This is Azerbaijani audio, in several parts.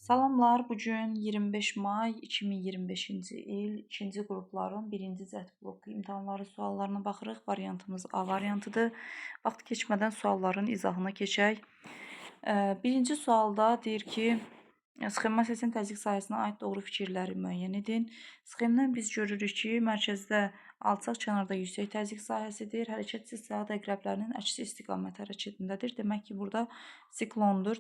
Salamlar, bugün 25 may 2025-ci il 2-ci qrupların 1-ci cəhd bloku imtahanları suallarına baxırıq. Variantımız A variantıdır. Vaxt keçmədən sualların izahına keçək. Birinci sualda deyir ki, sxema seçin təzyiq sahəsinə aid doğru fikirləri müəyyən edin. Sxemdən biz görürük ki, mərkəzdə alçaq kənarda yüksək təzyiq sahəsidir. Hərəkətsiz saat əqrəblərinin əksi istiqamət hərəkətindədir. Demək ki, burada siklondur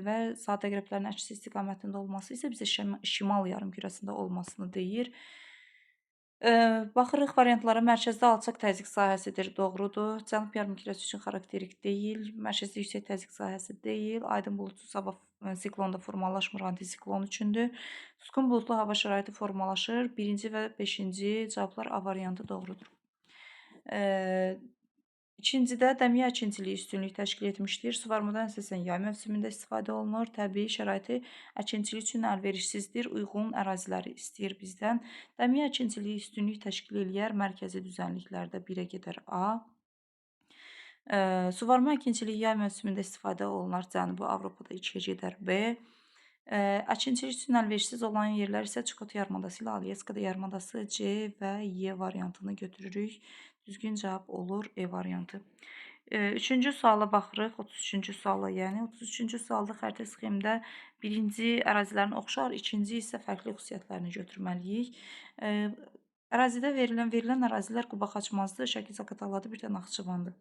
və saat əqrəblərinin əksi istiqamətində olması isə bizə şimal yarımkürəsində olmasını deyir. Baxırıq variantlara. Mərkəzdə alçaq təzyiq sahəsidir, doğrudur. Cənub yarımkürəsi üçün xarakterik deyil. Mərkəzdə yüksək təzyiq sahəsi deyil. Aydın buludsuz hava siklonda formalaşmır, antisiklon üçündür. Susqun buludlu hava şəraiti formalaşır. 1-ci və 5-ci cavablar A variantı doğrudur. İkincidə dəmiyə əkinçiliyi üstünlük təşkil etmişdir. Suvarmadan əsasən yay mövsümündə istifadə olunur. Təbii şəraiti əkinçilik üçün əlverişsizdir. Uyğun əraziləri istəyir bizdən. Dəmiyə əkinçiliyi üstünlük təşkil eləyər. Mərkəzi düzənliklərdə 1-ə gedər A. Suvarma əkinçiliyi yay mövsümündə istifadə olunar. Cənubi Avropada 2-yə gedər B. Əkinçilik üçün əlverişsiz olan yerlər isə Çukot yarımadası ilə Alyaskada yarımadası C və Y variantını götürürük. Düzgün cavab olur E variantı. Üçüncü suala baxırıq. 33-cü suala, yəni 33-cü sualda xəritə sxemdə birinci ərazilərin oxşar, ikinci isə fərqli xüsusiyyətlərini götürməliyik. Ərazidə verilən ərazilər Quba Xaçmazdır, Şəki Zaqataladır, bir də Naxçıvandır.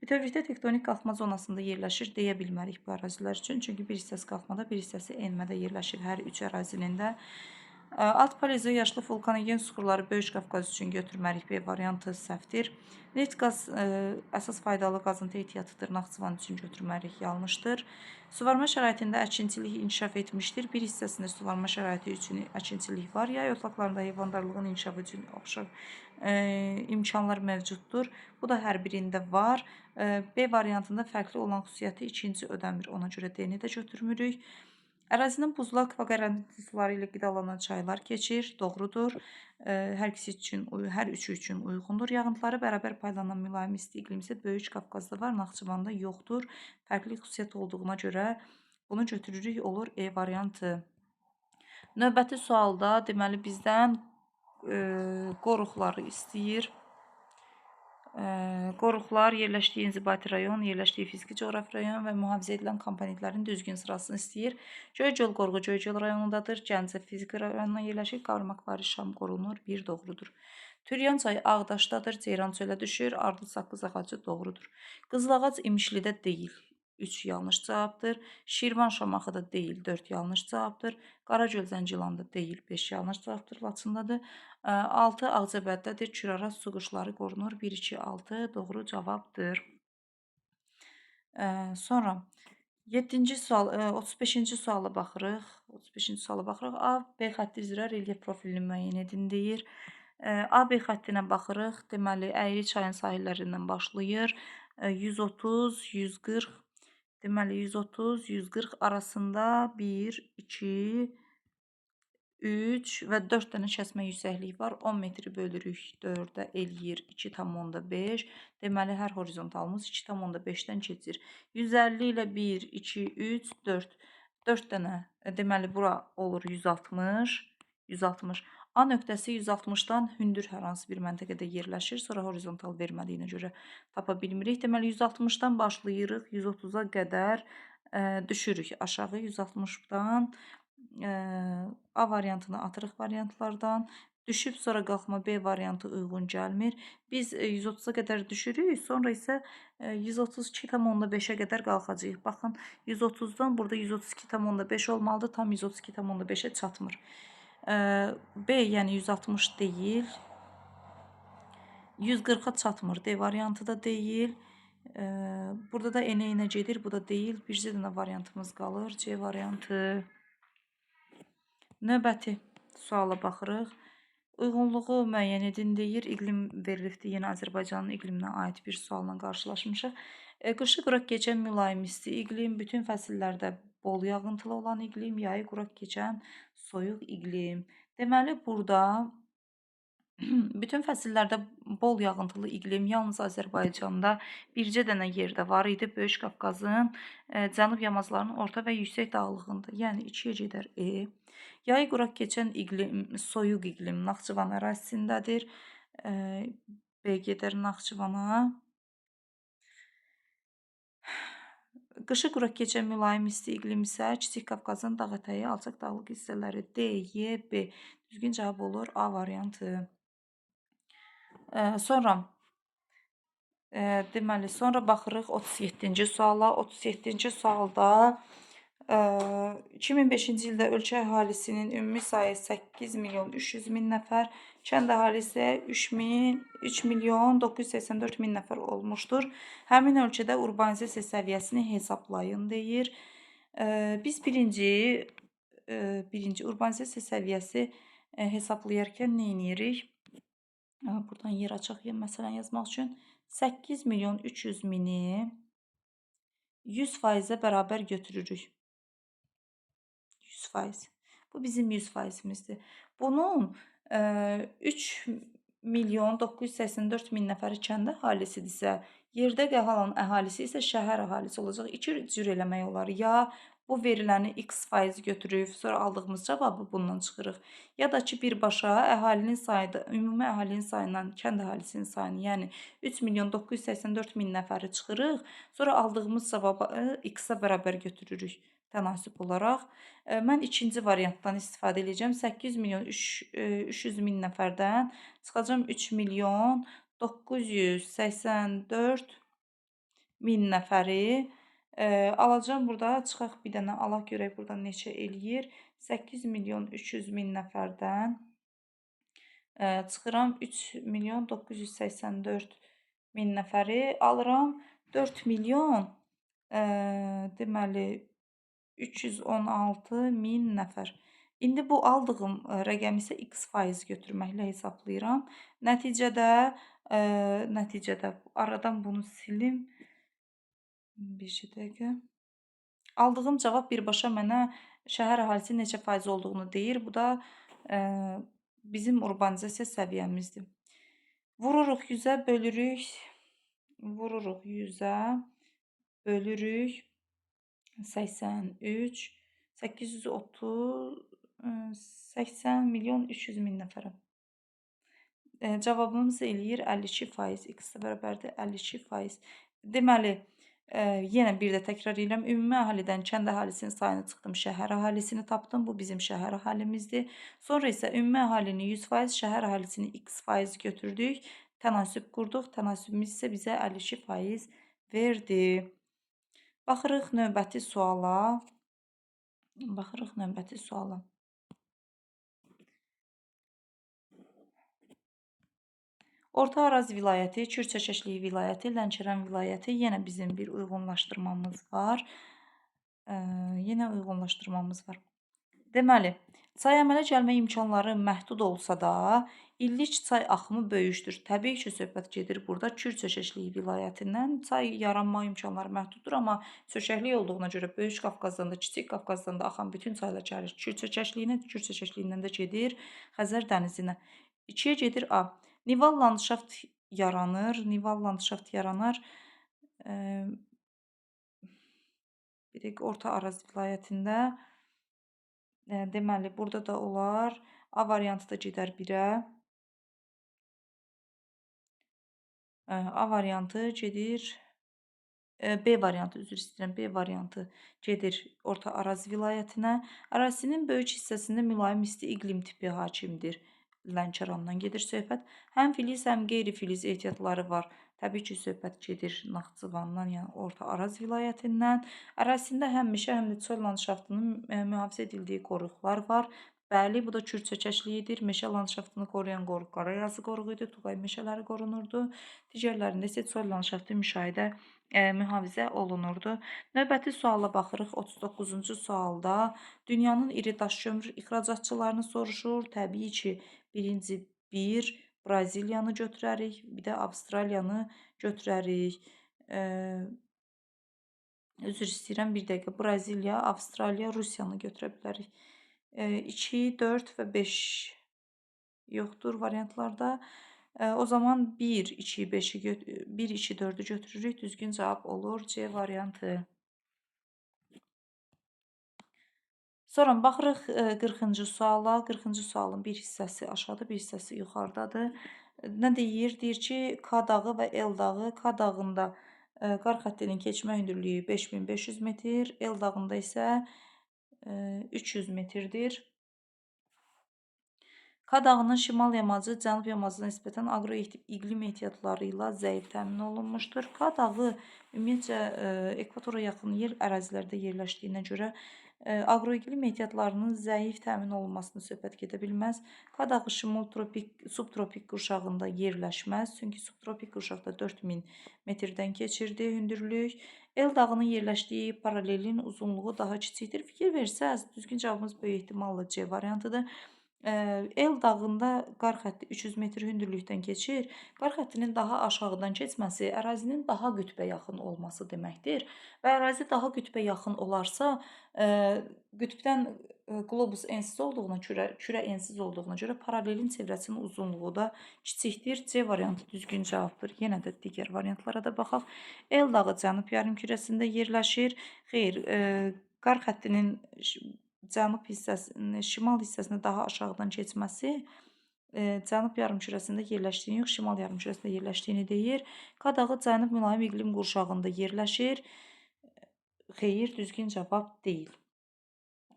Bütövlükdə tektonik qalxma zonasında yerləşir deyə bilmərik bu ərazilər üçün. Çünki bir hissəsi qalxmada, bir hissəsi enmədə yerləşir hər üç ərazinin də. Alt paleozoyaşlı vulkanogen süxurları Böyük Qafqaz üçün götürməliyik. B variantı səhvdir. Neft qaz əsas faydalı qazıntı ehtiyatıdır. Naxçıvan üçün götürməliyik. Yanlışdır. Suvarma şəraitində əkinçilik inkişaf etmişdir. Bir hissəsində suvarma şəraiti üçün əkinçilik var. Yay otlaqlarında heyvandarlığın inkişafı üçün oxşar imkanlar mövcuddur. Bu da hər birində var. B variantında fərqli olan xüsusiyyəti ikinci ödəmir. Ona görə D-ni də götürmürük. Ərazinin buzlaq və qarantin suları ilə qidalanan çaylar keçir. Doğrudur. Hər üçü üçün uyğundur. Yağıntıları bərabər paylanan mülayim isti iqlim isə Böyük Qafqazda var, Naxçıvanda yoxdur. Fərqli xüsusiyyət olduğuna görə bunu götürürük, olur E variantı. Növbəti sualda deməli bizdən qoruqları istəyir. Qoruqlar yerləşdiyi inzibati rayon, yerləşdiyi fiziki coğrafi rayon və mühafizə edilən komponentlərin düzgün sırasını istəyir. Göygöl qoruğu Göygöl rayonundadır. Gəncə fiziki rayonuna yerləşir. Qarmaq Şam qorunur. 1 doğrudur. Türyan çayı Ağdaşdadır. Ceyran çölə düşür. Ardı saqqız ağacı doğrudur. Qızılağac İmişlidə deyil. 3 yanlış cavabdır. Şirvan Şamaxıda deyil. 4 yanlış cavabdır. Qaragöl Zəngilanda deyil. 5 yanlış cavabdır. Laçındadır. 6 Ağcabəddədir. Küraraz su quşları qorunur. 1, 2, 6 doğru cavabdır. Sonra 7-ci sual, 35-ci suala baxırıq. 35-ci suala baxırıq. A, B xətti üzrə relyef profilini müəyyən edin deyir. A, B xəttinə baxırıq. Deməli, əyri çayın sahillərindən başlayır. 130, 140, deməli 130, 140 arasında 1, 2, 3 və 4 dənə kəsmə yüksəkliyi var. 10 metri bölürük 4-ə eləyir 2,5. Deməli, hər horizontalımız 2,5-dən keçir. 150 ilə 1, 2, 3, 4. 4 dənə, deməli, bura olur 160. 160. A nöqtəsi 160-dan hündür hər hansı bir məntəqədə yerləşir. Sonra horizontal vermədiyinə görə tapa bilmirik. Deməli, 160-dan başlayırıq. 130-a qədər düşürük aşağı. 160-dan A variantını atırıq variantlardan. Düşüb sonra qalxma B variantı uyğun gəlmir. Biz 130-a qədər düşürük, sonra isə 132,5-ə qədər qalxacağıq. Baxın, 130-dan burada 132,5 olmalıdır, tam 132,5-ə çatmır. B, yəni 160 deyil. 140-a çatmır, D variantı da deyil. Burada da enə gedir, bu da deyil. Bircə dənə variantımız qalır, C variantı. Növbəti suala baxırıq. Uyğunluğu müəyyən edin deyir. İqlim verilibdir. Yenə Azərbaycanın iqliminə aid bir sualla qarşılaşmışıq. Qışı quraq keçən mülayim isti iqlim, bütün fəsillərdə bol yağıntılı olan iqlim, yayı quraq keçən soyuq iqlim. Deməli, burada Bütün fəsillərdə bol yağıntılı iqlim yalnız Azərbaycanda bircə dənə yerdə var idi. Böyük Qafqazın cənub yamaclarının orta və yüksək dağlığında. Yəni 2-yə gedər E. Yayı quraq keçən iqlim, soyuq iqlim Naxçıvan ərazisindədir. B gedər Naxçıvana. Qışı quraq keçən mülayim isti iqlim isə Kiçik Qafqazın dağ ətəyi, alçaq dağlıq hissələri. D, Y, B. Düzgün cavab olur A variantı. Sonra deməli, sonra baxırıq 37-ci suala. 37-ci sualda 2005-ci ildə ölkə əhalisinin ümumi sayı 8 milyon 300 min nəfər, kənd əhalisi 3 milyon 984 min nəfər olmuşdur. Həmin ölkədə urbanizasiya səviyyəsini hesablayın deyir. Biz birinci urbanizasiya səviyyəsi hesablayarkən nə edirik? Buradan yer açaq məsələn yazmaq üçün 8 milyon 300 mini 100%-ə bərabər götürürük. 100%. Bu bizim 100%-imizdir. Bunun 3 milyon 984 min nəfəri kənd əhalisidirsə, yerdə qalan əhalisi isə şəhər əhalisi olacaq. İki cür eləmək olar. Ya bu veriləni x% götürüb, sonra aldığımız cavabı bundan çıxırıq. Ya da ki, birbaşa əhalinin sayı, ümumi əhalinin sayından kənd əhalisinin sayını, yəni 3 milyon 984 min nəfəri çıxırıq, sonra aldığımız cavabı x-ə bərabər götürürük tənasib olaraq. Mən ikinci variantdan istifadə edəcəm. 8 milyon 300 min nəfərdən çıxacam 3 milyon 984 min nəfəri. Alacam burada, çıxaq bir dənə alaq görək burada neçə eləyir. 8 milyon 300 min nəfərdən çıxıram 3 milyon 984 min nəfəri. Alıram 4 milyon deməli 316 min nəfər. İndi bu aldığım rəqəm isə x% götürməklə hesablayıram. Nəticədə aradan bunu silim. Bir dəqiqə. Aldığım cavab birbaşa mənə şəhər əhalisi neçə faiz olduğunu deyir. Bu da bizim urbanizasiya səviyyəmizdir. Vururuq 100-ə, bölürük. Vururuq 100-ə, bölürük 83, 830, 80 milyon 300 min nəfərə. Cavabımız eləyir 52%. X-ə bərabərdir 52%. Deməli, yenə bir də təkrar edirəm. Ümumi əhalidən kənd əhalisinin sayını çıxdım, şəhər əhalisini tapdım. Bu bizim şəhər əhalimizdir. Sonra isə ümumi əhalini 100%, şəhər əhalisini x% götürdük. Tənasüb qurduq. Tənasübümüz isə bizə 52% verdi. Baxırıq növbəti suala. Orta Araz vilayəti, Kür-Çəkəşlik vilayəti, Lənkəran vilayəti. Yenə bizim bir uyğunlaşdırmamız var. Deməli, çay əmələ gəlmə imkanları məhdud olsa da, illik çay axımı böyükdür. Təbii ki, söhbət gedir burada Kür-Çəkəşlik vilayətindən. Çay yaranma imkanları məhduddur, amma çökəklik olduğuna görə Böyük Qafqazdan da, Kiçik Qafqazdan da axan bütün çaylar gəlir Kür-Çəkəşliyinə, Kür-Çəkəşliyindən də gedir Xəzər dənizinə. 2-yə gedir A. Nival landşaft yaranır. Bir dəqiqə, Orta Araz vilayətində. Deməli, burada da olar. A variantı da gedər 1-ə. A variantı gedir. B variantı, üzr istəyirəm. B variantı gedir Orta Araz vilayətinə. Ərazisinin böyük hissəsində mülayim isti iqlim tipi hakimdir. Lənkərandan gedir söhbət. Həm filiz, həm qeyri-filiz ehtiyatları var. Təbii ki, söhbət gedir Naxçıvandan, yəni Orta Araz vilayətindən. Ərazisində həm meşə, həm də çöl landşaftının mühafizə edildiyi qoruqlar var. Bəli, bu da Kür-Çəkəşliyidir. Meşə landşaftını qoruyan qoruq Qarayazı qoruğu idi. Tuğay meşələri qorunurdu. Digərlərində isə çöl landşaftı mühafizə olunurdu. Növbəti suala baxırıq. 39-cu sualda dünyanın iri daşkömür ixracatçılarını soruşur. Təbii ki, birinci Braziliyanı götürərik, bir də Avstraliyanı götürərik. Üzr istəyirəm, bir dəqiqə. Braziliya, Avstraliya, Rusiyanı götürə bilərik. 2, 4 və 5. yoxdur variantlarda. O zaman 1, 2, 5-i 1, 2, 4-ü götürürük. Düzgün cavab olur C variantı. Sonra baxırıq 40-cı suala. 40-cı sualın bir hissəsi aşağıda, bir hissəsi yuxarıdadır. Nə deyir? Deyir ki, K dağı və L dağı. K dağında qar xəttinin keçmə hündürlüyü 5500 metr, L dağında isə 300 metrdir. K dağının şimal yamacı cənub yamacına nisbətən aqroiqlim ehtiyatları ilə zəif təmin olunmuşdur. K dağı ümumiyyətcə ekvatora yaxın yer ərazilərdə yerləşdiyinə görə aqroiqlim ehtiyatlarının zəif təmin olunmasını söhbət gedə bilməz. K dağı şimal subtropik qurşağında yerləşməz, çünki subtropik qurşaqda 4000 metrdən keçirdi hündürlük. L dağının yerləşdiyi paralelin uzunluğu daha kiçikdir. Fikir versəz, düzgün cavabımız böyük ehtimalla C variantıdır. L dağında qar xətti 300 metr hündürlükdən keçir. Qar xəttinin daha aşağıdan keçməsi ərazinin daha qütbə yaxın olması deməkdir. Və ərazi daha qütbə yaxın olarsa, qütbdən qlobus ensiz olduğuna görə, kürə ensiz olduğuna görə paralelin çevrəsinin uzunluğu da kiçikdir. C variantı düzgün cavabdır. Yenə də digər variantlara da baxaq. L dağı cənub yarımkürəsində yerləşir. Xeyr, qar xəttinin cənub hissəsini, şimal hissəsini daha aşağıdan keçməsi cənub yarımkürəsində yerləşdiyini yox, şimal yarımkürəsində yerləşdiyini deyir. K dağı cənub mülayim iqlim qurşağında yerləşir. Xeyr, düzgün cavab deyil.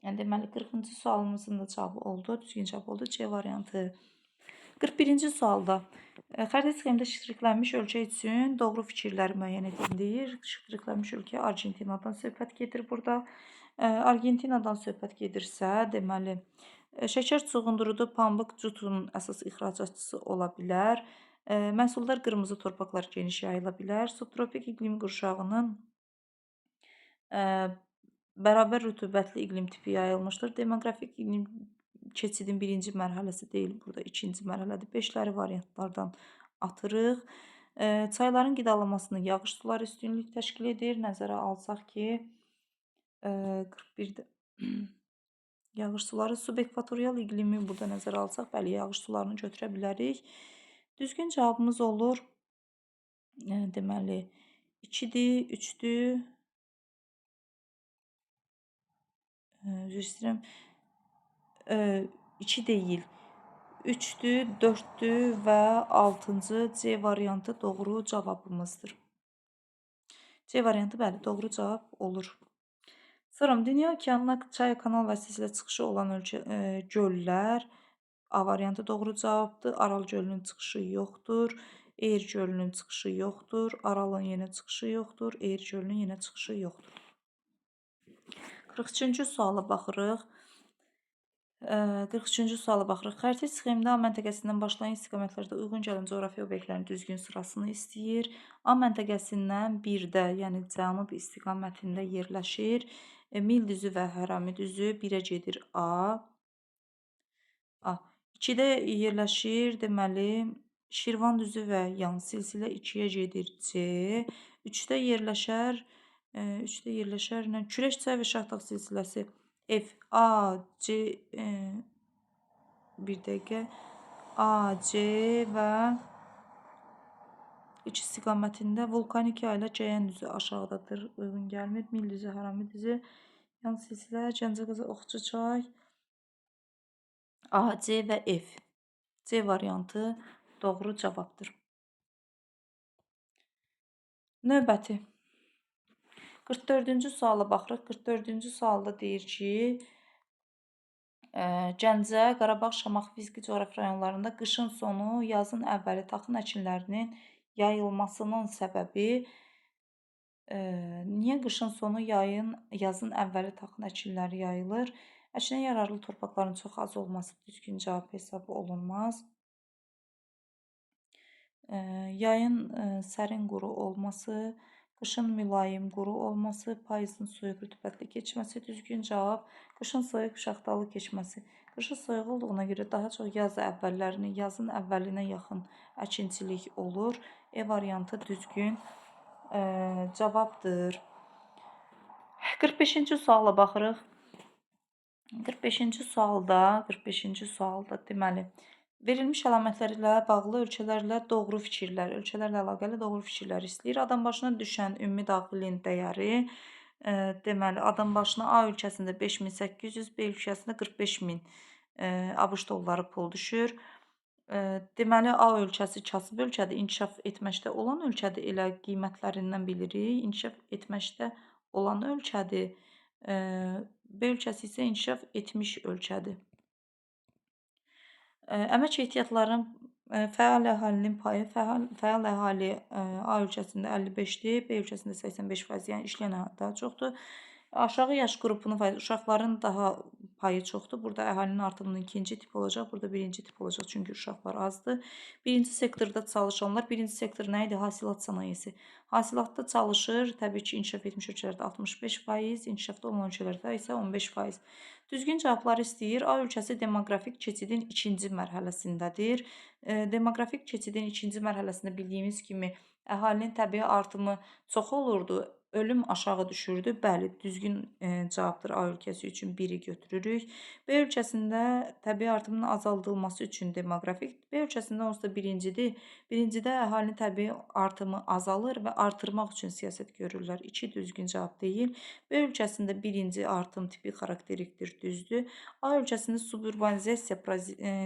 Yəni deməli 40-cı sualımızın da cavabı oldu. Düzgün cavab oldu C variantı. 41-ci sualda xəritə sxemində şifrlənmiş ölkə üçün doğru fikirləri müəyyən edin deyir. Şifrlənmiş ölkə Argentinadan söhbət gedir burada. Argentinadan söhbət gedirsə, deməli şəkər çuğundurudu pambıq cutunun əsas ixracatçısı ola bilər. Məhsuldar qırmızı torpaqlar geniş yayıla bilər. Subtropik iqlim qurşağının bərabər rütubətli iqlim tipi yayılmışdır. Demoqrafik iqlim keçidin birinci mərhələsi deyil, burada ikinci mərhələdir. 5-ləri variantlardan atırıq. Çayların qidalanmasını yağış suları üstünlük təşkil edir. Nəzərə alsaq ki, 41-də yağış suları subekvatorial iqlimi burada nəzərə alsaq, bəli, yağış sularını götürə bilərik. Düzgün cavabımız olur. Deməli, 2-dir, 3-dür. Üzr istəyirəm. 2 deyil, 3-dür, 4-dür və 6-cı C variantı doğru cavabımızdır. C variantı bəli, doğru cavab olur. Sonra dünya okeanına çay kanal vasitəsilə çıxışı olan göllər A variantı doğru cavabdır. Aral gölünün çıxışı yoxdur. Eir gölünün çıxışı yoxdur. Aralın yenə çıxışı yoxdur. Eir gölünün yenə çıxışı yoxdur. 43-cü suala baxırıq. 43-cü suala baxırıq. Xəritə sxemində A məntəqəsindən başlayan istiqamətlərdə uyğun gələn coğrafi obyektlərin düzgün sırasını istəyir. A məntəqəsindən 1-də, yəni cənub istiqamətində yerləşir. Mil düzü və hərami düzü 1-ə gedir A. 2-də yerləşir, deməli, Şirvan düzü və yan silsilə 2-yə gedir C. 3-də yerləşər, Kürəş çay və Şahdağ silsiləsi F, A, C, bir dəqiqə, A, C və 3 istiqamətində vulkanik yayla Cəyən düzü aşağıdadır, uyğun gəlmir. Mil düzü, hərami düzü, yan silsilə, Gəncəqazı, Oxçu çay, A, C və F. C variantı doğru cavabdır. Növbəti 44-cü suala baxırıq. 44-cü sualda deyir ki, Gəncə, Qarabağ, Şamaxı fiziki coğrafi rayonlarında qışın sonu, yazın əvvəli taxıl əkinlərinin yayılmasının səbəbi niyə qışın sonu, yazın əvvəli taxıl əkinləri yayılır? Əkinə yararlı torpaqların çox az olması düzgün cavab hesab olunmaz. Yayın sərin quru olması, qışın mülayim quru olması, payızın soyuq rütubətli keçməsi düzgün cavab. Qışın soyuq şaxtalı keçməsi. Qışın soyuq olduğuna görə daha çox yazın əvvəlinə yaxın əkinçilik olur. E variantı düzgün cavabdır. 45-ci suala baxırıq. 45-ci sualda deməli Verilmiş əlamətlərlə bağlı ölçələrlə doğru fikirlər, ölçələrlə əlaqəli doğru fikirlər istəyir. Adambaşına düşən ümumi daxilin dəyəri, deməli, adambaşına A ölkəsində 5800, B ölkəsində 45000 ABŞ dolları pul düşür. Deməli, A ölkəsi kasıb ölkədir, inkişaf etməkdə olan ölkədir, elə qiymətlərindən bilirik. İnkişaf etməkdə olan ölkədir. B ölkəsi isə inkişaf etmiş ölkədir. Əmək ehtiyatlarının fəal əhalinin payı, fəal əhali A ölkəsində 55-dir, B ölkəsində 85%, yəni işləyən əhali daha çoxdur. Aşağı yaş qrupunun faizi, uşaqların daha payı çoxdur. Burada əhalinin artımının ikinci tip olacaq, burada birinci tip olacaq, çünki uşaqlar azdır. Birinci sektorda çalışanlar, birinci sektor nə idi? Hasilat sənayesi. Hasilatda çalışır, təbii ki, inkişaf etmiş ölkələrdə 65%, inkişafda olan ölkələrdə isə 15%. Düzgün cavabları istəyir. A ölkəsi demoqrafik keçidin ikinci mərhələsindədir. Demoqrafik keçidin ikinci mərhələsində bildiyimiz kimi əhalinin təbii artımı çox olurdu, ölüm aşağı düşürdü. Bəli, düzgün cavabdır A ölkəsi üçün 1-i götürürük. B ölkəsində təbii artımın azaldılması üçün demoqrafik, B ölkəsində onsuz da birincidir. Birincidə əhalinin təbii artımı azalır və artırmaq üçün siyasət görürlər. 2 düzgün cavab deyil. B ölkəsində birinci artım tipi xarakterikdir, düzdür. A ölkəsində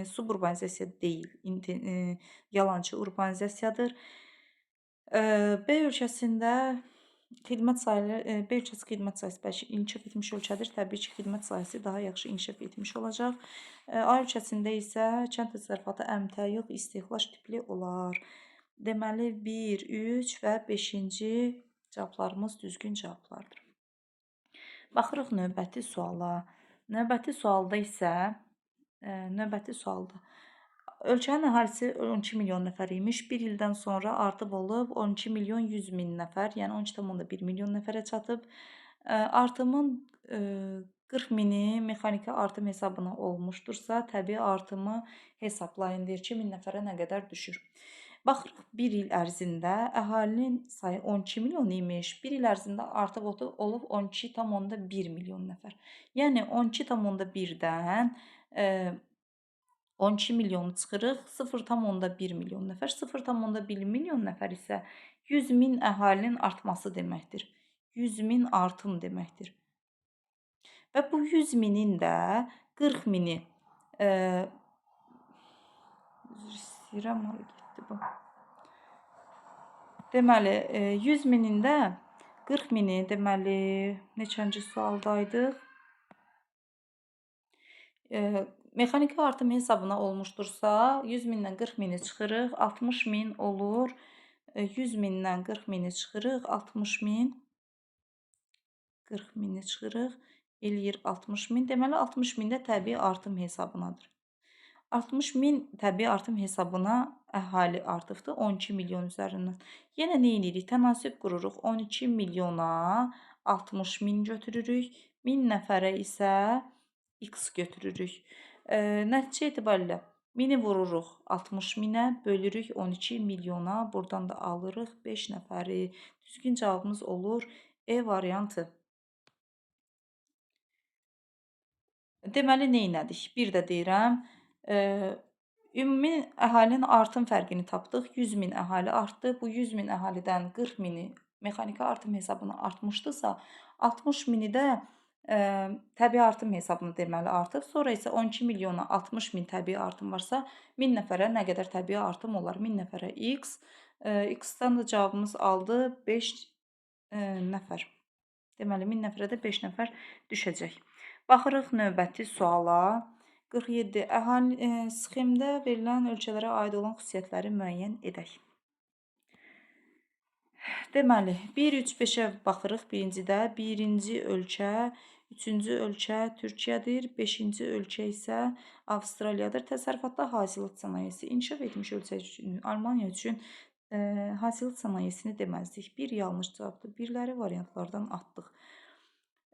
suburbanizasiya deyil, yalançı urbanizasiyadır. B ölkəsində xidmət sayıları, B ölkəsi xidmət sayısı inkişaf etmiş ölkədir. Təbii ki, xidmət sayısı daha yaxşı inkişaf etmiş olacaq. A ölkəsində isə kənd təsərrüfatı əmtəə yox, istehlak tipli olar. Deməli, 1, 3 və 5-ci cavablarımız düzgün cavablardır. Baxırıq növbəti suala. Növbəti sualda ölkənin əhalisi 12 milyon nəfər imiş. 1 ildən sonra artıb olub 12 milyon 100 min nəfər, yəni 12,1 milyon nəfərə çatıb. Artımın 40 mini mexaniki artım hesabına olmuşdursa, təbii artımı hesablayın, deyir ki, 1000 nəfərə nə qədər düşür. Baxırıq, 1 il ərzində əhalinin sayı 12 milyon imiş. 1 il ərzində artıq olub 12,1 milyon nəfər. Yəni 12,1-dən 12 milyonu çıxırıq, 0,1 milyon nəfər. 0,1 milyon nəfər isə 100 min əhalinin artması deməkdir. 100 min artım deməkdir. Və bu 100 minin də 40 mini üzr istəyirəm, hara getdi bu? Deməli, 100 minin də 40 mini, deməli, neçənci sualdaydıq? Mexaniki artım hesabına olmuşdursa, 100 mindən 40 mini çıxırıq, 60 min olur. 100 mindən 40 mini çıxırıq, 60 min, 40 mini çıxırıq, eləyir 60 min. Deməli, 60 min də təbii artım hesabınadır. 60 min təbii artım hesabına əhali artıbdır 12 milyon üzərindən. Yenə nə edirik? Tənasüb qururuq. 12 milyona 60 min götürürük. 1000 nəfərə isə x götürürük. Nəticə etibarilə 1000-i vururuq 60 minə, bölürük 12 milyona, buradan da alırıq 5 nəfəri. Düzgün cavabımız olur E variantı. Deməli, neynədik? Bir də deyirəm, ümumi əhalinin artım fərqini tapdıq. 100 min əhali artdı. Bu 100 min əhalidən 40 mini mexaniki artım hesabına artmışdısa, 60 mini də təbii artım hesabına deməli artıb. Sonra isə 12 milyona 60 min təbii artım varsa, 1000 nəfərə nə qədər təbii artım olar? 1000 nəfərə x. X-dan da cavabımız aldı 5 nəfər. Deməli, 1000 nəfərə də 5 nəfər düşəcək. Baxırıq növbəti suala. 47. Sxemdə verilən ölkələrə aid olan xüsusiyyətləri müəyyən edək. Deməli, 1, 3, 5-ə baxırıq birincidə. Birinci ölkə, üçüncü ölkə Türkiyədir, 5-ci ölkə isə Avstraliyadır. Təsərrüfatda hasilat sənayesi inkişaf etmiş ölkə üçün, Almaniya üçün hasilat sənayesini deməzdik. Bir yanlış cavabdır. Birləri variantlardan atdıq.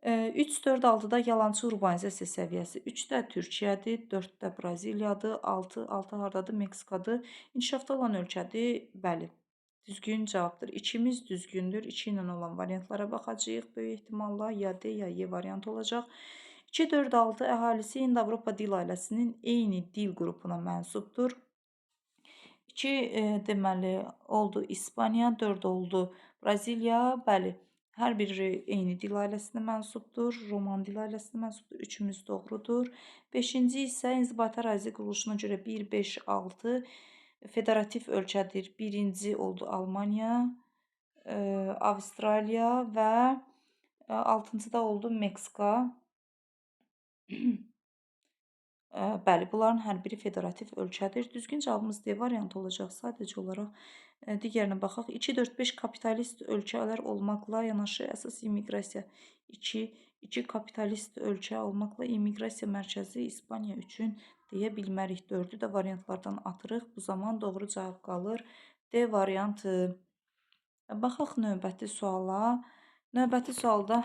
3, 4, 6-da yalançı urbanizasiya səviyyəsi. 3-də Türkiyədir, 4-də Braziliyadır, 6 hardadır? Meksikadır. İnkişafda olan ölkədir. Bəli, düzgün cavabdır. 2-miz düzgündür. 2 ilə olan variantlara baxacağıq. Böyük ehtimalla ya D, ya E variantı olacaq. 2-4-6 əhalisi Hind-Avropa dil ailəsinin eyni dil qrupuna mənsubdur. 2 deməli oldu İspaniya, 4 oldu Braziliya. Bəli, hər biri eyni dil ailəsinə mənsubdur. Roman dil ailəsinə mənsubdur. Üçümüz doğrudur. 5-ci isə inzibati ərazi quruluşuna görə 1, 5, 6 federativ ölkədir. Birinci oldu Almaniya, Avstraliya və 6-cıda oldu Meksika. Bəli, bunların hər biri federativ ölkədir. Düzgün cavabımız D variantı olacaq. Sadəcə olaraq digərinə baxaq. 2, 4, 5 kapitalist ölkələr olmaqla yanaşı əsas immiqrasiya 2 kapitalist ölkə olmaqla immiqrasiya mərkəzi İspaniya üçün deyə bilmərik. 4-ü də variantlardan atırıq. Bu zaman doğru cavab qalır D variantı. Baxaq növbəti suala. Növbəti sualda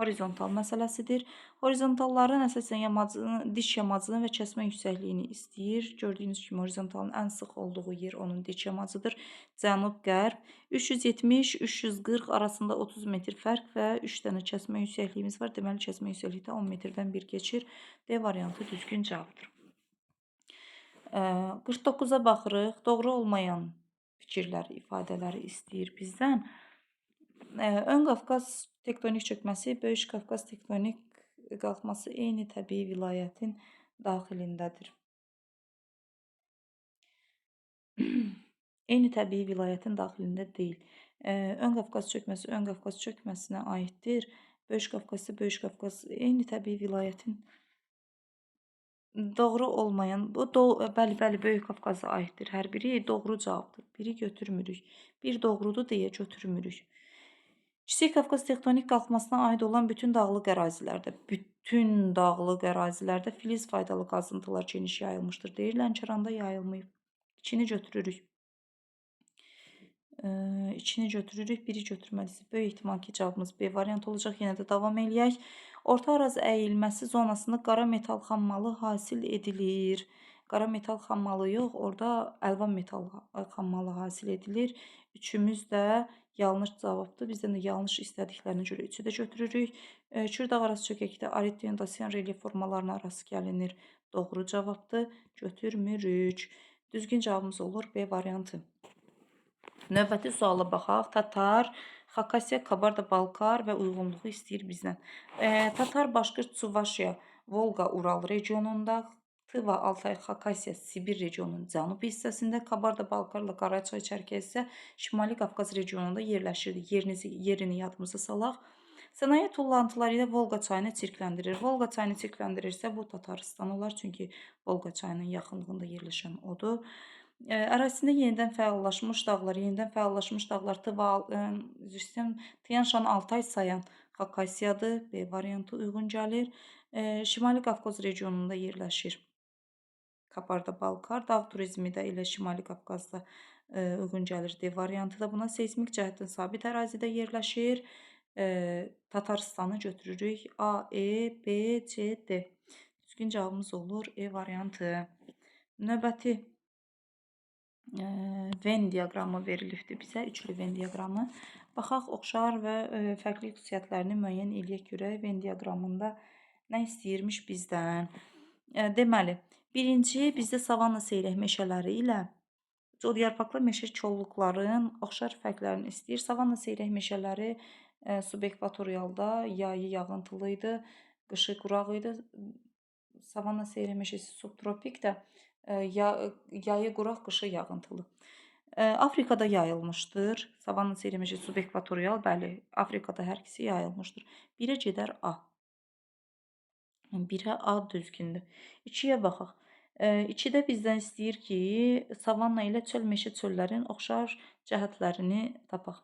horizontal məsələsidir. Horizontalların əsasən diş yamacını və kəsmə yüksəkliyini istəyir. Gördüyünüz kimi horizontalın ən sıx olduğu yer onun diş yamacıdır. Cənub-qərb 370-340 arasında 30 metr fərq və 3 dənə kəsmə yüksəkliyimiz var. Deməli, kəsmə yüksəklikdə 10 metrdən 1 keçir. D variantı düzgün cavabdır. 49-a baxırıq. Doğru olmayan fikirləri, ifadələri istəyir bizdən. Ön Qafqaz tektonik çökməsi, Böyük Qafqaz tektonik qalxması eyni təbii vilayətin daxilindədir. Eyni təbii vilayətin daxilində deyil. Ön Qafqaz çökməsi Ön Qafqaz çökməsinə aiddir. Böyük Qafqaz isə Böyük Qafqaz eyni təbii vilayətin doğru olmayan, bəli, Böyük Qafqaza aiddir. Hər biri doğru cavabdır. Biri götürmürük. Bir doğrudur deyə götürmürük. Kiçik Qafqaz tektonik qalxmasına aid olan bütün dağlıq ərazilərdə filiz faydalı qazıntılar geniş yayılmışdır. Deyir, Lənkəranda yayılmayıb. İkini götürürük. Biri götürməliyik. Böyük ehtimal ki, cavabımız B variantı olacaq. Yenə də davam eləyək. Orta Araz əyilməsi zonasında qara metal xammalı hasil edilir. Qara metal xammalı yox, orada əlvan metal xammalı hasil edilir. Üçümüz də yanlış cavabdır. Bizdən də yanlış istədiklərinə görə 3-ü də götürürük. Kürdağ arası çökəkdə arid dendasiyan relyef formalarına rast gəlinir. Doğru cavabdır. Götürmürük. Düzgün cavabımız olur B variantı. Növbəti suala baxaq. Tatar, Xakasiya, Kabarda-Balkar və uyğunluğu istəyir bizdən. Tatar, Başqırt, Çuvaşiya, Volqa, Ural regionunda, Tıva, Altay, Xakasiya, Sibir regionunun cənub hissəsində, Kabarda-Balkarla Qaraçay çərkəzi isə Şimali Qafqaz regionunda yerləşirdi. Yerini yadımıza salaq. Sənaye tullantıları ilə Volqa çayını çirkləndirir. Volqa çayını çirkləndirirsə bu Tataristan olar, çünki Volqa çayının yaxınlığında yerləşən odur. Ərazisində yenidən fəallaşmış dağlar Tian-Şan, Altay, Sayan, Xakasiyadır. B variantı uyğun gəlir. Şimali Qafqaz regionunda yerləşir. Kabarda-Balkar, dağ turizmi də elə Şimali Qafqazda uyğun gəlir. D variantı da buna seysmik cəhətdən sabit ərazidə yerləşir. Tataristanı götürürük. A, E, B, C, D. Düzgün cavabımız olur E variantı. Növbəti Venn diaqramı verilibdir bizə, üçlü Venn diaqramı. Baxaq, oxşar və fərqli xüsusiyyətlərini müəyyən eləyək görək. Venn diaqramında nə istəyirmiş bizdən? Deməli, birinci bizdə savanna seyrək meşələri ilə colyarpaqlı meşə kolluqların oxşar fərqlərini istəyir. Savanna seyrək meşələri subekvatorialda yayı yağıntılı idi, qışı quraq idi. Savanna seyrək meşəsi subtropikdə, yayı quraq, qışı yağıntılı. Afrikada yayılmışdır. Savanna seyrək meşəsi subekvatorial, bəli, Afrikada hər ikisi yayılmışdır. 1-ə gedər A. 1-ə A düzgündür. 2-yə baxaq. 2-də bizdən istəyir ki, savanna ilə çöl meşə çöllərin oxşar cəhətlərini tapaq.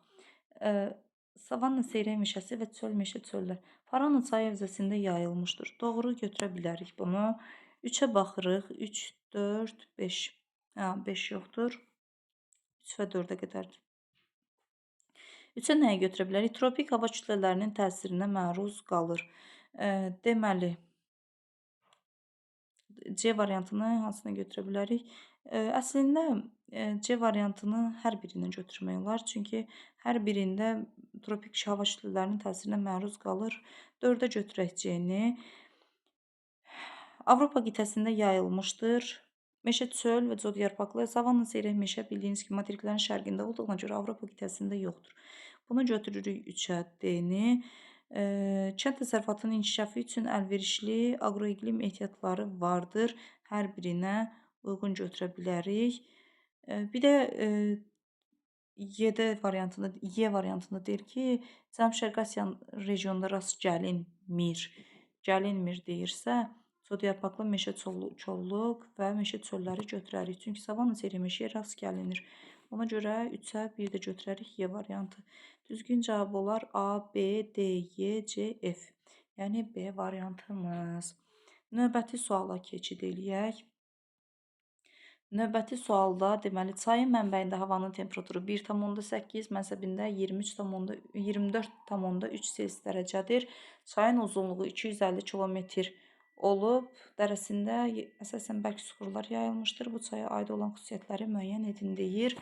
Savanna seyrək meşəsi və çöl meşə çöllər Parana çayı hövzəsində yayılmışdır. Doğru götürə bilərik bunu. 3-ə baxırıq. 3, 4, 5. 5 yoxdur. 3 və 4-ə qədərdir. 3-ə nəyə götürə bilərik? Tropik hava kütlələrinin təsirinə məruz qalır. Deməli, C variantını hansına götürə bilərik? Əslində, C variantını hər birindən götürmək olar. Çünki hər birində tropik hava kütlələrinin təsirinə məruz qalır. 4-ə götürək C-ni. Avropa qitəsində yayılmışdır. Meşə, çöl və cod yarpaqlı savanna seyrək meşə bildiyiniz kimi materiklərin şərqində olduğuna görə Avropa qitəsində yoxdur. Bunu götürürük 3-ə D-ni. Kənd təsərrüfatının inkişafı üçün əlverişli aqroiqlim ehtiyatları vardır. Hər birinə uyğun götürə bilərik. Bir də Y variantında deyir ki, Cənub-Şərqi Asiya regionunda rast gəlinmir. Gəlinmir deyirsə, cod yarpaqlı meşə çolluq və meşə çölləri götürərik. Çünki savanna seyrək meşəyə rast gəlinir. Ona görə 3-ə 1 də götürərik Y variantı. Düzgün cavab olar A, B, D, Y, C, F. Yəni B variantımız. Növbəti suala keçid eləyək. Növbəti sualda deməli çayın mənbəyində havanın temperaturu 1,8, mənsəbində 24,3 Selsi dərəcədir. Çayın uzunluğu 250 kilometr olub. Dərəsində əsasən bərk süxurlar yayılmışdır. Bu çaya aid olan xüsusiyyətləri müəyyən edin deyir.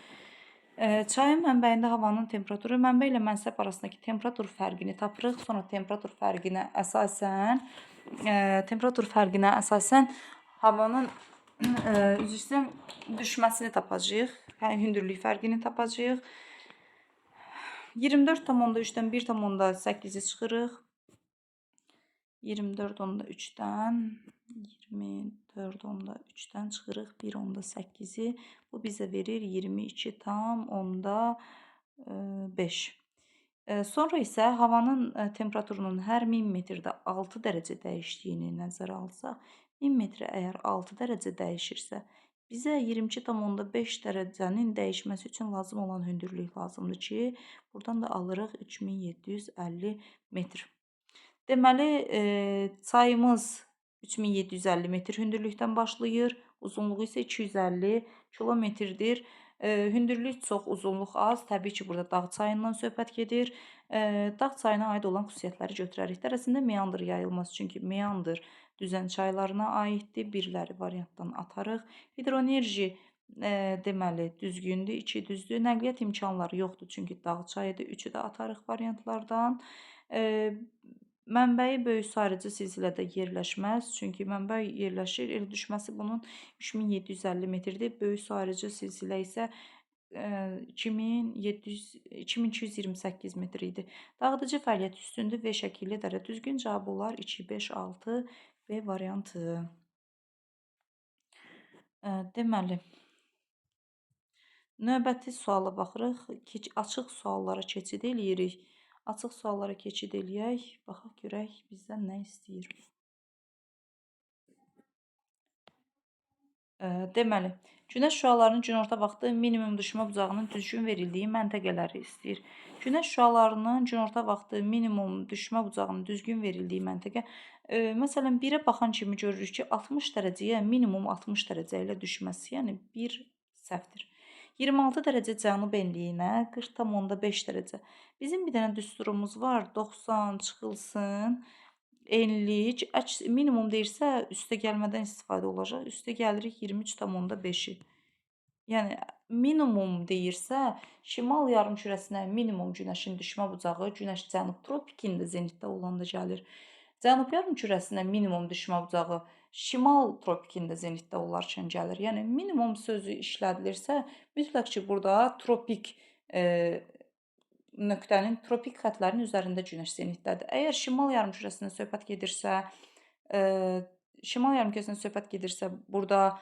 Çayın mənbəyində havanın temperaturu mənbə ilə mənsəb arasındakı temperatur fərqini tapırıq. Sonra temperatur fərqinə əsasən havanın düşməsini tapacağıq. Yəni hündürlük fərqini tapacağıq. 24,3-dən 1,8-i çıxırıq. 24,3-dən çıxırıq 1,8-i. Bu bizə verir 22,5. Sonra isə havanın temperaturunun hər 1000 metrdə 6 dərəcə dəyişdiyini nəzərə alsaq, 1000 metrə əgər 6 dərəcə dəyişirsə, bizə 22,5 dərəcənin dəyişməsi üçün lazım olan hündürlük lazımdır ki, buradan da alırıq 3750 metr. Deməli, çayımız 3750 metr hündürlükdən başlayır, uzunluğu isə 250 kilometrdir. Hündürlük çox, uzunluq az. Təbii ki, burada dağ çayından söhbət gedir. Dağ çayına aid olan xüsusiyyətləri götürərik. Dərəsində meandr yayılmaz, çünki meandr düzən çaylarına aiddir. Birləri variantdan atarıq. Hidroenerji deməli düzgündür, 2 düzdür. Nəqliyyat imkanları yoxdur, çünki dağ çayıdır. 3-ü də atarıq variantlardan. Mənbəyi böyük sayırıcı silsilədə yerləşməz, çünki mənbə yerləşir, el düşməsi bunun 3750 metrdir. Böyük sayırıcı silsilə isə 2228 metr idi. Dağıdıcı fəaliyyət üstündür V şəkilli dərə. Düzgün cavab olar 2, 5, 6 B variantı. Deməli, növbəti suala baxırıq. Açıq suallara keçid eləyirik. Açıq suallara keçid eləyək. Baxaq görək bizdən nə istəyir. Deməli, günəş şüalarının günorta vaxtı minimum düşmə bucağının düzgün verildiyi məntəqələri istəyir. Günəş şüalarının günorta vaxtı minimum düşmə bucağının düzgün verildiyi məntəqə, məsələn, 1-ə baxan kimi görürük ki, 60 dərəcəyə minimum 60 dərəcə ilə düşməsi, yəni 1 səhvdir. 26 dərəcə cənub enliyinə 40,5 dərəcə. Bizim bir dənə düsturumuz var, 90 çıxılsın. Enlik, minimum deyirsə, üstə gəlmədən istifadə olacaq. Üstə gəlirik 23,5-i. Yəni, minimum deyirsə, şimal yarımkürəsinə minimum günəşin düşmə bucağı, günəş cənub tropikində zenitdə olanda gəlir. Cənub yarımkürəsinə minimum düşmə bucağı, şimal tropikində zenitdə olarkən gəlir. Yəni, minimum sözü işlədilirsə, mütləq ki, burada tropik nöqtənin tropik xətlərin üzərində günəş zenitdədir. Əgər şimal yarımkürəsindən söhbət gedirsə, burada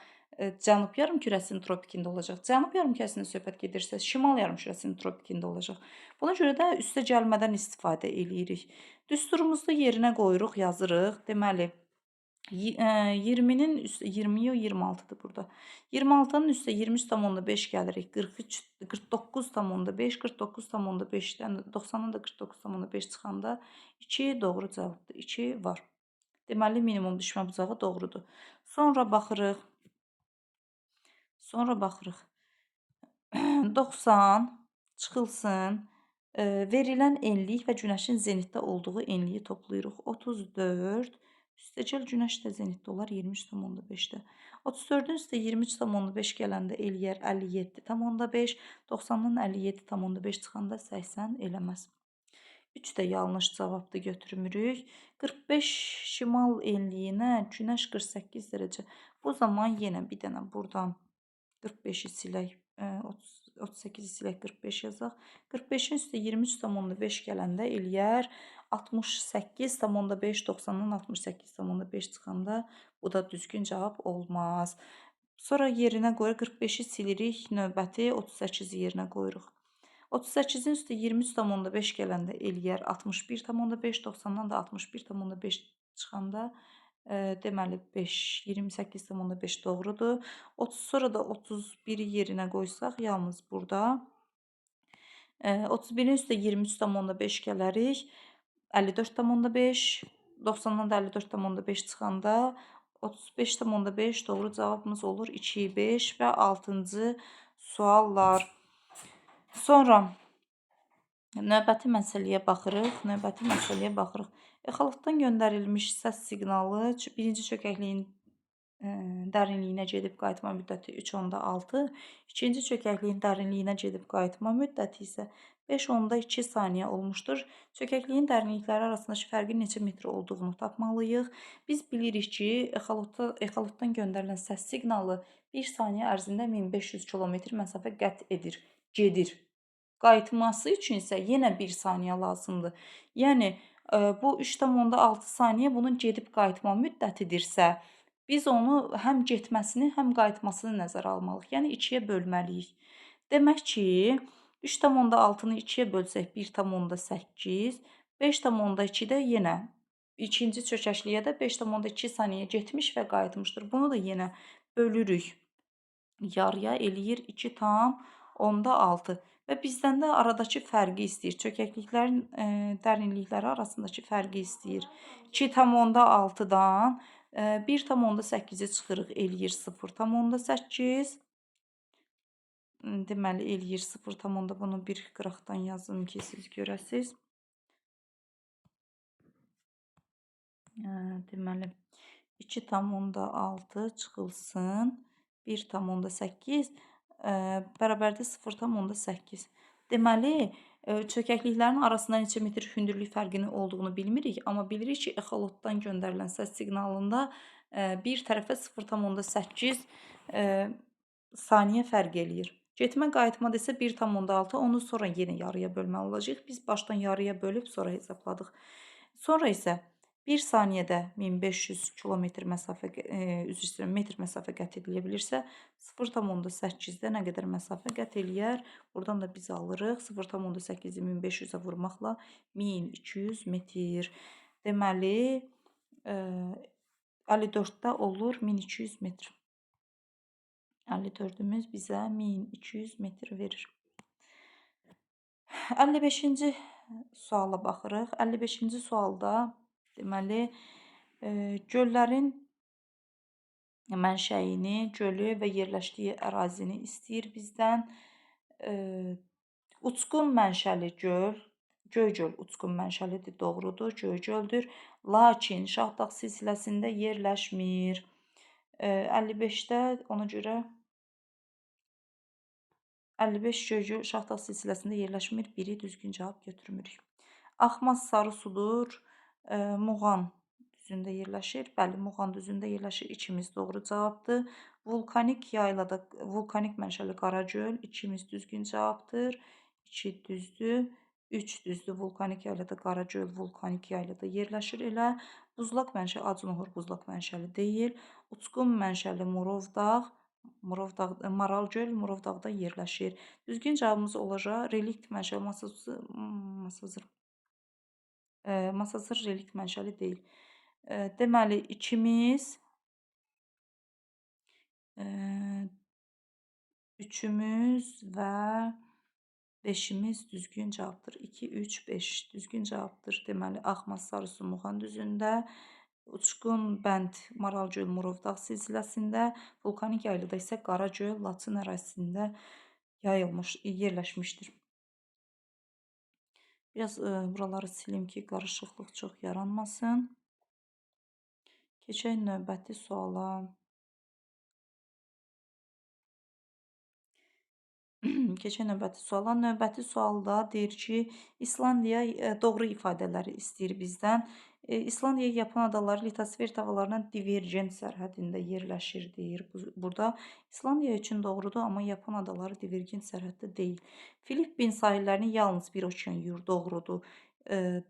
cənub yarımkürəsinin tropikində olacaq. Cənub yarımkürəsindən söhbət gedirsə, şimal yarımkürəsinin tropikində olacaq. Buna görə də üstə gəlmədən istifadə eləyirik. Düsturumuzu yerinə qoyuruq, yazırıq. Deməli, 20-nin üstə 20 yox 26-dır burada. 26-nın üstə 23,5 gəlirik. 49,5, 49,5-dən 90-dan da 49,5 çıxanda 2 doğru cavabdır. 2 var. Deməli, minimum düşmə bucağı doğrudur. Sonra baxırıq. 90 çıxılsın. Verilən enlik və günəşin zenitdə olduğu enliyi toplayırıq. 34. Üstəgəl günəş də zenitdə olar 23,5-də. 34-ün üstə 23,5 gələndə eləyər 57,5. 90-dan 57,5 çıxanda 80 eləməz. 3 də yanlış cavabdır, götürmürük. 45 şimal enliyinə günəş 48 dərəcə. Bu zaman yenə bir dənə buradan 45-i silək, 38-i silək, 45 yazaq. 45-in üstə 23,5 gələndə eləyər 68,5, 90-dan 68,5 çıxanda bu da düzgün cavab olmaz. Sonra yerinə qoyuruq, 45-i silirik, növbəti 38-i yerinə qoyuruq. 38-in üstə 23,5 gələndə eləyər 61,5, 90-dan da 61,5 çıxanda deməli 5, 28,5 doğrudur. Sonra da 31-i yerinə qoysaq, yalnız burada 31-in üstə 23,5 gələrik, 54,5, 90-dan da 54,5 çıxanda 35,5 doğru cavabımız olur. 2, 5 və 6-cı suallar. Sonra növbəti məsələyə baxırıq. Exolotdan göndərilmiş səs siqnalı birinci çökəkliyin dərinliyinə gedib qayıtma müddəti 3,6, ikinci çökəkliyin dərinliyinə gedib qayıtma müddəti isə 5,2 saniyə olmuşdur. Çökəkliyin dərinlikləri arasındakı fərqin neçə metr olduğunu tapmalıyıq. Biz bilirik ki, exolotdan göndərilən səs siqnalı 1 saniyə ərzində 1500 kilometr məsafə qət edir, gedir. Qayıtması üçün isə yenə 1 saniyə lazımdır. Yəni, bu 3,6 saniyə bunun gedib qayıtma müddətidirsə, biz onu həm getməsini, həm qayıtmasını nəzərə almalıyıq. Yəni, 2-yə bölməliyik. Demək ki, 3,6-nı 2-yə bölsək 1,8, 5,2 də yenə ikinci çökəkliyə də 5,2 saniyə getmiş və qayıtmışdır. Bunu da yenə bölürük. Yarıya eləyir 2,6 və bizdən də aradakı fərqi istəyir. Çökəkliklərin dərinlikləri arasındakı fərqi istəyir. 2,6-dan 1,8-i çıxırıq, eləyir 0,8. Deməli, eləyir 0,. Bunu bir qıraqdan yazım ki, siz görəsiz. Deməli, 2,6 çıxılsın 1,8 bərabərdir 0,8. Deməli, çökəkliklərin arasında neçə metr hündürlük fərqinin olduğunu bilmirik, amma bilirik ki, exolotdan göndərilən səs siqnalında bir tərəfə 0,8 saniyə fərq eləyir. Getmə qayıtma desə 1,6, onu sonra yenə yarıya bölməli olacaq. Biz başdan yarıya bölüb sonra hesabladıq. Sonra isə 1 saniyədə 1500 kilometr məsafə, üzr istəyirəm, metr məsafə qət edilə bilirsə, 0,8-də nə qədər məsafə qət eləyər? Buradan da biz alırıq. 0,8-i 1500-ə vurmaqla 1200 metr. Deməli, 54-də olur 1200 metr. 54-ümüz bizə 1200 metr verir. 55-ci suala baxırıq. 55-ci sualda deməli, göllərin mənşəyini, gölü və yerləşdiyi ərazini istəyir bizdən. Uçqun mənşəli göl, Göygöl uçqun mənşəlidir, doğrudur, Göygöldür. Lakin Şahdağ silsiləsində yerləşmir. 55-də ona görə 55 Göygöl Şahdağ silsiləsində yerləşmir. Biri düzgün cavab götürmürük. Axmaz sarı sudur. Muğan düzündə yerləşir. Bəli, Muğan düzündə yerləşir. İkimiz doğru cavabdır. Vulkanik yaylada, vulkanik mənşəli Qaragöl. İkimiz düzgün cavabdır. 2 düzdür. 3 düzdür. Vulkanik yaylada Qaragöl vulkanik yaylada yerləşir elə. Buzlaq mənşəli Acınoğur buzlaq mənşəli deyil. Uçqun mənşəli Murovdağ, Maralgöl Murovdağda yerləşir. Düzgün cavabımız olacaq relikt mənşəli Masazır relikt mənşəli deyil. Deməli, ikimiz, üçümüz və beşimiz düzgün cavabdır. 2, 3, 5 düzgün cavabdır. Deməli, Axmaz Sarısu Muğan düzündə, Uçqun bənd Maralgöl Murovdağ silsiləsində, vulkanik yaylıda isə Qaragöl Laçın ərazisində yerləşmişdir. Biraz buraları silim ki, qarışıqlıq çox yaranmasın. Keçək növbəti suala. Keçək növbəti suala. Növbəti sualda deyir ki, İslandiya doğru ifadələri istəyir bizdən. İslandiya Yapon adaları litosfer havalarının divergent sərhədində yerləşir deyir. Burada İslandiya üçün doğrudur, amma Yapon adaları divergent sərhəddə deyil. Filippin sahillərini yalnız bir okean yuyur, doğrudur.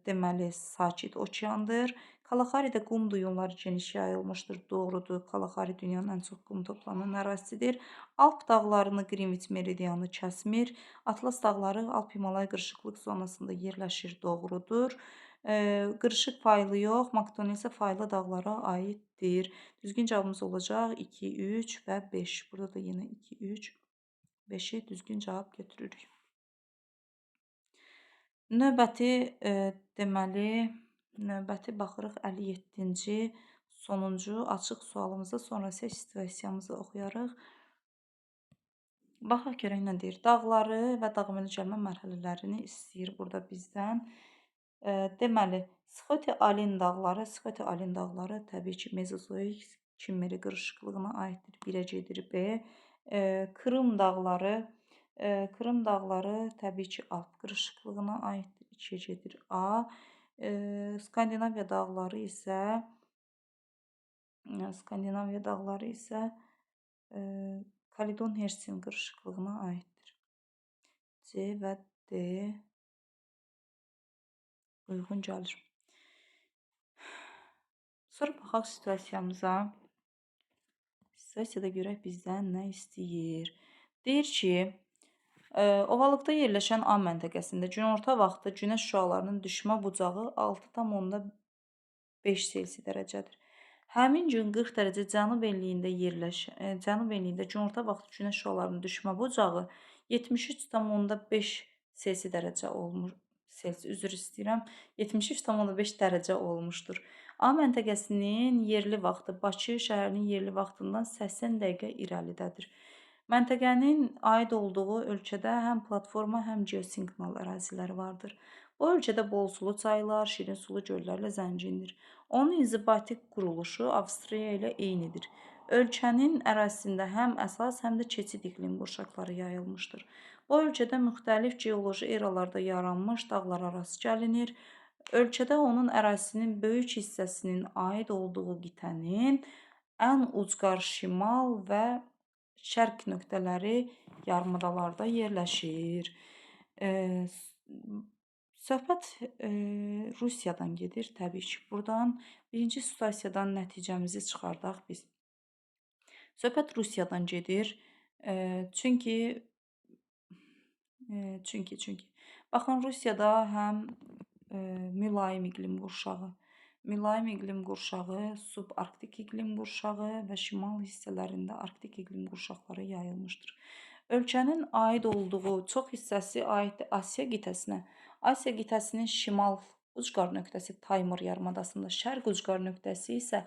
Deməli, sakit okeandır. Kalaharidə qum duyumları geniş yayılmışdır, doğrudur. Kalahari dünyanın ən çox qum toplanan ərazisidir. Alp dağlarını Qrinviç meridianı kəsmir. Atlas dağları Alp-Himalay qırışıqlıq zonasında yerləşir, doğrudur. Qırışıq faylı yox, Makdonel isə faylı dağlara aiddir. Düzgün cavabımız olacaq 2, 3 və 5. Burada da yenə 2, 3, 5-i düzgün cavab götürürük. Növbəti, növbəti baxırıq 57-ci, sonuncu açıq sualımıza, sonra isə situasiyamızı oxuyarıq. Baxaq görək nə deyir. Dağları və dağıməli gəlmə mərhələlərini istəyir burada bizdən. Deməli, Sxoti-Alin dağları təbii ki, Mezozoik Kimmeri qırışıqlığına aiddir. 1-ə gedir B. Krım dağları təbii ki, Alp qırışıqlığına aiddir. 2-yə gedir A. Skandinaviya dağları isə Kaledon Hersin qırışıqlığına aiddir. C və D uyğun gəlir. Sonra baxaq situasiyamıza. Situasiyada görək bizdən nə istəyir. Deyir ki, ovalıqda yerləşən A məntəqəsində günorta vaxtı günəş şüalarının düşmə bucağı 6,5 Selsi dərəcədir. Həmin gün 40 dərəcə cənub enliyində günorta vaxtı günəş şüalarının düşmə bucağı 73,5 Selsi dərəcə olmuş. Üzr istəyirəm. 73,5 dərəcə olmuşdur. A məntəqəsinin yerli vaxtı Bakı şəhərinin yerli vaxtından 80 dəqiqə irəlidədir. Məntəqənin aid olduğu ölkədə həm platforma, həm geosignal əraziləri vardır. Bu ölkədə bol sulu çaylar, şirin sulu göllərlə zəngindir. Onun inzibati quruluşu Avstriya ilə eynidir. Ölkənin ərazisində həm əsas, həm də keçid iqlim qurşaqları yayılmışdır. Bu ölkədə müxtəlif geoloji eralarda yaranmış dağlar arası gəlinir. Ölkədə onun ərazisinin böyük hissəsinin aid olduğu qitənin ən ucqar şimal və şərq nöqtələri yarımadalarda yerləşir. Söhbət Rusiyadan gedir, təbii ki, buradan birinci situasiyadan nəticəmizi çıxardaq biz. Söhbət Rusiyadan gedir, çünki baxın, Rusiyada həm mülayim iqlim qurşağı, subarktik iqlim qurşağı və şimal hissələrində arktik iqlim qurşaqları yayılmışdır. Ölkənin aid olduğu çox hissəsi aiddir Asiya qitəsinə. Asiya qitəsinin şimal ucqar nöqtəsi Taymır yarımadasında, şərq ucqar nöqtəsi isə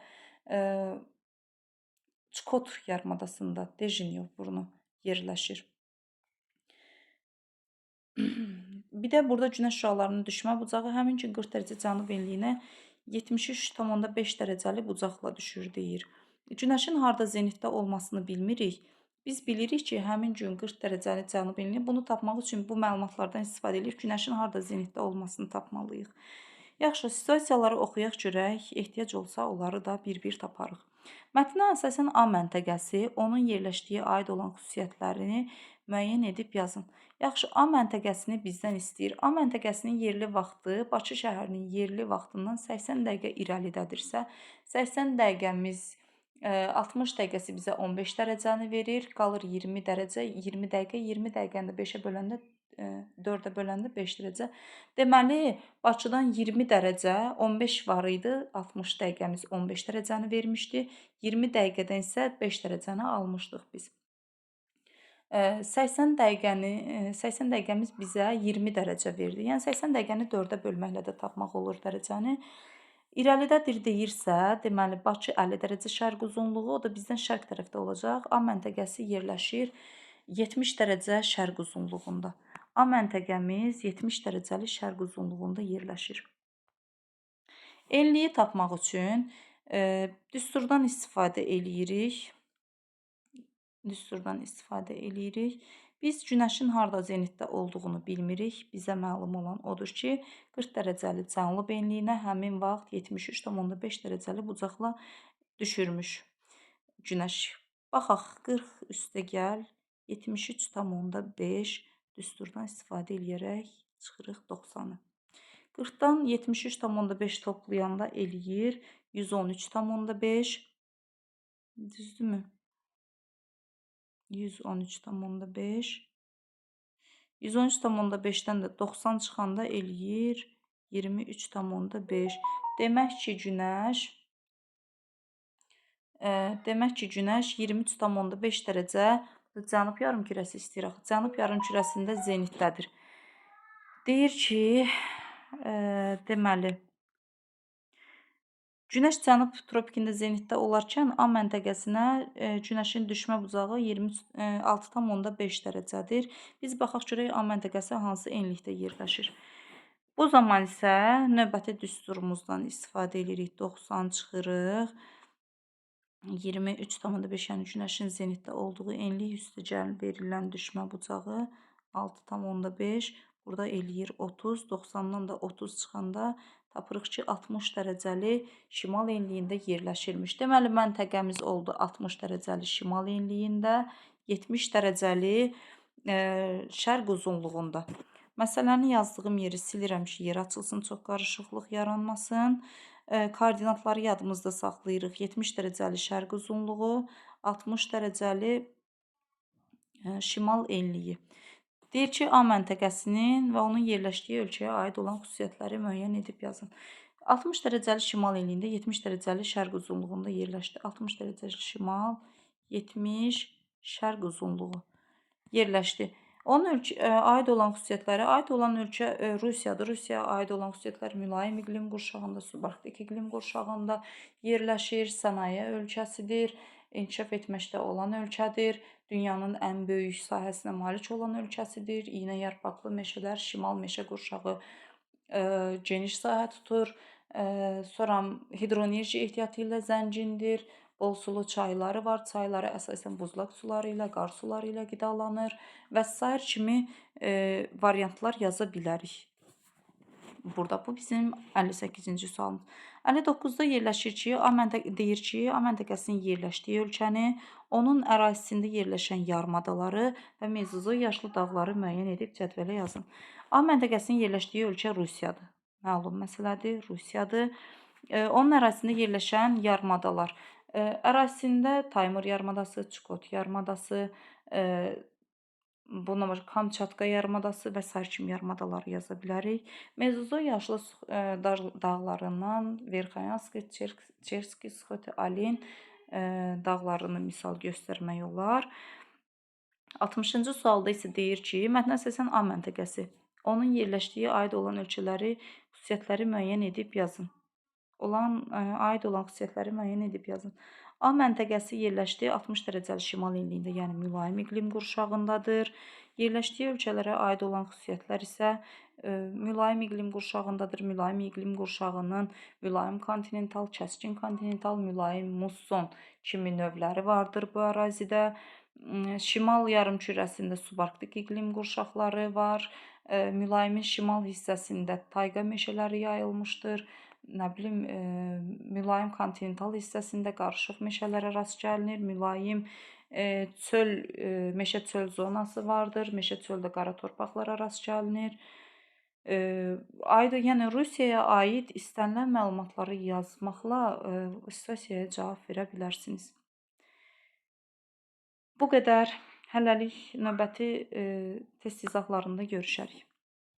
Çukot yarımadasında, Dejinyev burnu yerləşir. Bir də burada günəş şüalarının düşmə bucağı həmin gün 40 dərəcə cənub enliyinə 73,5 dərəcəli bucaqla düşür deyir. Günəşin harda zenitdə olmasını bilmirik. Biz bilirik ki, həmin gün 40 dərəcəli cənub enliyi. Bunu tapmaq üçün bu məlumatlardan istifadə edib günəşin harda zenitdə olmasını tapmalıyıq. Yaxşı, situasiyaları oxuyaq görək, ehtiyac olsa onları da bir-bir taparıq. Mətnə əsasən A məntəqəsi, onun yerləşdiyi aid olan xüsusiyyətlərini müəyyən edib yazın. Yaxşı, A məntəqəsini bizdən istəyir. A məntəqəsinin yerli vaxtı Bakı şəhərinin yerli vaxtından 80 dəqiqə irəlidədirsə, 80 dəqiqəmiz 60 dəqiqəsi bizə 15 dərəcəni verir, qalır 20 dərəcə, 20 dəqiqə, 20 dəqiqəni də 5-ə böləndə 4-ə böləndə 5 dərəcə. Deməli, Bakıdan 20 dərəcə, 15 var idi, 60 dəqiqəmiz 15 dərəcəni vermişdi. 20 dəqiqədən isə 5 dərəcəni almışdıq biz. 80 dəqiqəmiz bizə 20 dərəcə verdi. Yəni 80 dəqiqəni 4-ə bölməklə də tapmaq olur dərəcəni. İrəlidədir deyirsə, deməli Bakı 50 dərəcə şərq uzunluğu, o da bizdən şərq tərəfdə olacaq. A məntəqəsi yerləşir 70 dərəcə şərq uzunluğunda. A məntəqəmiz 70 dərəcəli şərq uzunluğunda yerləşir. Enliyi tapmaq üçün düsturdan istifadə eləyirik. Biz günəşin harda zenitdə olduğunu bilmirik. Bizə məlum olan odur ki, 40 dərəcəli cənub enliyinə həmin vaxt 73,5 dərəcəli bucaqla düşürmüş günəş. Baxaq, 40 üstə gəl, 73,5 düsturdan istifadə edərək çıxırıq 90-ı. 40-dan 73,5 toplayanda eləyir 113,5. Düzdürmü? 113,5. 113,5-dən də 90 çıxanda eləyir 23,5. Demək ki, Günəş 23,5 dərəcə cənub yarımkürəsi istəyir. Cənub yarımkürəsində zenitdədir. Deyir ki, deməli, Günəş cənub tropikində zenitdə olarkən A məntəqəsinə Günəşin düşmə bucağı 26,5 dərəcədir. Biz baxaq görək A məntəqəsi hansı enlikdə yerləşir. Bu zaman isə növbəti düsturumuzdan istifadə edirik. 90 çıxırıq. 23,5 yəni Günəşin zenitdə olduğu enlik üstə gəlin verilən düşmə bucağı 6,5. Burada eləyir 30. 90-dan da 30 çıxanda tapırıq ki, 60 dərəcəli şimal enliyində yerləşirmiş. Deməli, məntəqəmiz oldu 60 dərəcəli şimal enliyində, 70 dərəcəli şərq uzunluğunda. Məsələni yazdığım yeri silirəm ki, yer açılsın, çox qarışıqlıq yaranmasın. Koordinatları yadımızda saxlayırıq. 70 dərəcəli şərq uzunluğu, 60 dərəcəli şimal enliyi. Deyir ki, A məntəqəsinin və onun yerləşdiyi ölkəyə aid olan xüsusiyyətləri müəyyən edib yazın. 60 dərəcəli şimal enliyində 70 dərəcəli şərq uzunluğunda yerləşdi. 60 dərəcəli şimal, 70 şərq uzunluğu yerləşdi. Onun aid olan xüsusiyyətləri, aid olan ölkə Rusiyadır. Rusiyaya aid olan xüsusiyyətlər mülayim iqlim qurşağında, subarktik iqlim qurşağında yerləşir, sənaye ölkəsidir, inkişaf etməkdə olan ölkədir, dünyanın ən böyük sahəsinə malik olan ölkəsidir, iynə yarpaqlı meşələr, şimal meşə qurşağı geniş sahə tutur, sonra hidroenerji ehtiyatı ilə zəngindir, bol sulu çayları var, çayları əsasən buzlaq suları ilə, qar suları ilə qidalanır və s. kimi variantlar yaza bilərik. Burada bu bizim 58-ci sualımız. 59-da yerləşir ki, deyir ki, A məntəqəsinin yerləşdiyi ölkəni, onun ərazisində yerləşən yarımadaları və mezozoy yaşlı dağları müəyyən edib cədvələ yazın. A məntəqəsinin yerləşdiyi ölkə Rusiyadır. Məlum məsələdir, Rusiyadır. Onun ərazisində yerləşən yarımadalar. Ərazisində Taymır yarımadası, Çukot yarımadası, bundan başqa Kamçatka yarımadası və s. kimi yarımadaları yaza bilərik. Mezozoy yaşlı dağlarından Verxanyanski, Çerski, Sxoti, Alin dağlarını misal göstərmək olar. 60-cı sualda isə deyir ki, mətnə əsasən A məntəqəsi, onun yerləşdiyi aid olan ölkələri, xüsusiyyətləri müəyyən edib yazın. Aid olan xüsusiyyətləri müəyyən edib yazın. A məntəqəsi yerləşdiyi 60 dərəcəli şimal enliyində, yəni mülayim iqlim qurşağındadır. Yerləşdiyi ölkələrə aid olan xüsusiyyətlər isə mülayim iqlim qurşağındadır. Mülayim iqlim qurşağının mülayim kontinental, kəskin kontinental, mülayim musson kimi növləri vardır bu ərazidə. Şimal yarımkürəsində subarktik iqlim qurşaqları var. Mülayimin şimal hissəsində tayqa meşələri yayılmışdır. Mülayim kontinental hissəsində qarışıq meşələrə rast gəlinir. Mülayim meşə çöl zonası vardır. Meşə çöldə qara torpaqlara rast gəlinir. Yəni Rusiyaya aid istənilən məlumatları yazmaqla sessiyaya cavab verə bilərsiniz. Bu qədər. Hələlik növbəti test izahlarında görüşərik.